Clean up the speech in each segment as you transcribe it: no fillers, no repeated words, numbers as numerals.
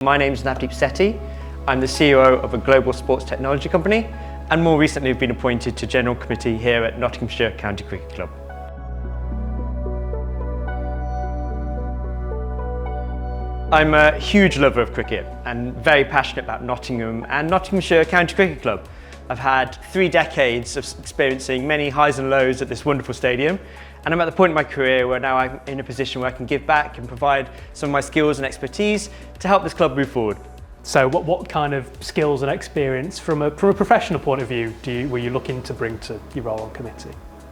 My name is Navdeep Sethi. I'm the CEO of a global sports technology company, and more recently I've been appointed to General Committee here at Nottinghamshire County Cricket Club. I'm a huge lover of cricket and very passionate about Nottingham and Nottinghamshire County Cricket Club. I've had 3 decades of experiencing many highs and lows at this wonderful stadium, and I'm at the point in my career where now I'm in a position where I can give back and provide some of my skills and expertise to help this club move forward. So what kind of skills and experience from a professional point of view were you looking to bring to your role on committee?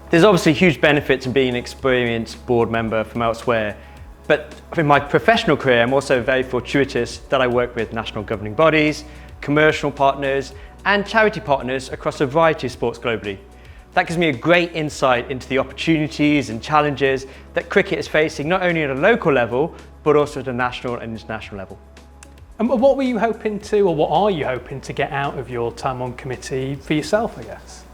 There's obviously huge benefits in being an experienced board member from elsewhere, but in my professional career I'm also very fortuitous that I work with national governing bodies, commercial partners and charity partners across a variety of sports globally. That gives me a great insight into the opportunities and challenges that cricket is facing, not only at a local level, but also at a national and international level. And what were you hoping to, or what are you hoping to get out of your time on committee for yourself, I guess?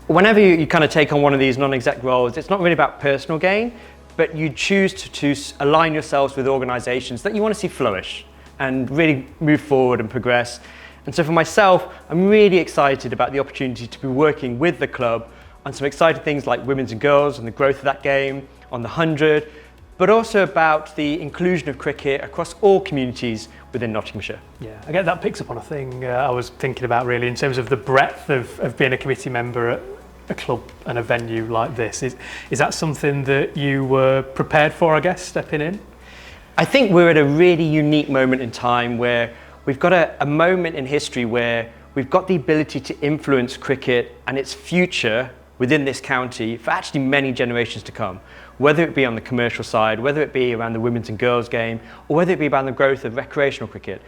Whenever you kind of take on one of these non-exec roles, it's not really about personal gain, but you choose to align yourselves with organisations that you want to see flourish and really move forward and progress. And so for myself, I'm really excited about the opportunity to be working with the club on some exciting things like women's and girls and the growth of that game, on the 100, but also about the inclusion of cricket across all communities within Nottinghamshire. Yeah, I guess that picks up on a thing I was thinking about really in terms of the breadth of being a committee member at a club and a venue like this. Is that something that you were prepared for, I guess, stepping in? I think we're at a really unique moment in time where we've got a moment in history where we've got the ability to influence cricket and its future within this county for actually many generations to come, whether it be on the commercial side, whether it be around the women's and girls game, or whether it be about the growth of recreational cricket.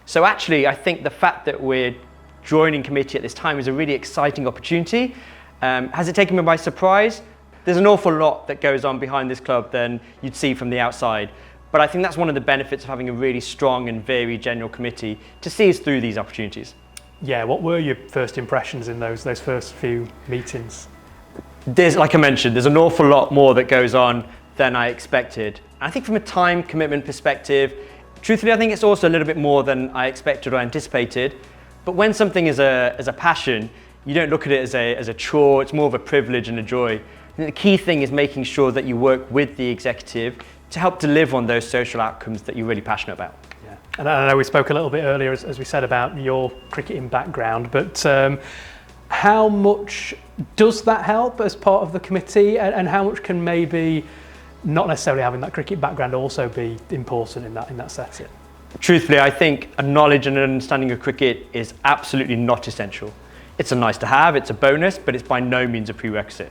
So actually, I think the fact that we're joining committee at this time is a really exciting opportunity. Has it taken me by surprise? There's an awful lot that goes on behind this club than you'd see from the outside. But I think that's one of the benefits of having a really strong and varied general committee to see us through these opportunities. Yeah, what were your first impressions in those first few meetings? Like I mentioned, there's an awful lot more that goes on than I expected. I think from a time commitment perspective, truthfully, I think it's also a little bit more than I expected or anticipated. But when something is a passion, you don't look at it as a chore, it's more of a privilege and a joy. And the key thing is making sure that you work with the executive to help deliver on those social outcomes that you're really passionate about. Yeah. And I know we spoke a little bit earlier, as we said, about your cricketing background, but how much does that help as part of the committee, and how much can maybe not necessarily having that cricket background also be important in that setting? Truthfully, I think a knowledge and an understanding of cricket is absolutely not essential. It's a nice to have, it's a bonus, but it's by no means a prerequisite.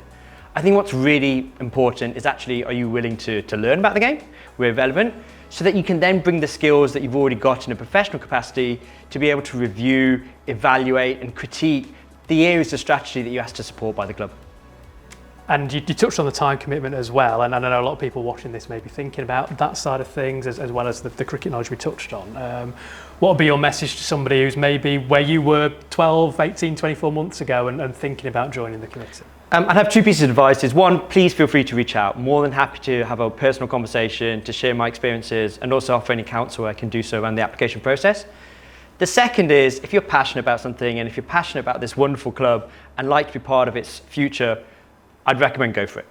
I think what's really important is actually, are you willing to learn about the game, where relevant, so that you can then bring the skills that you've already got in a professional capacity to be able to review, evaluate and critique the areas of strategy that you ask to support by the club. And you touched on the time commitment as well, and I know a lot of people watching this may be thinking about that side of things as well as the cricket knowledge we touched on. What would be your message to somebody who's maybe where you were 12, 18, 24 months ago and thinking about joining the committee? I'd have 2 pieces of advice. One, please feel free to reach out. More than happy to have a personal conversation, to share my experiences and also offer any counsel I can do so around the application process. The second is, if you're passionate about something and if you're passionate about this wonderful club and like to be part of its future, I'd recommend go for it.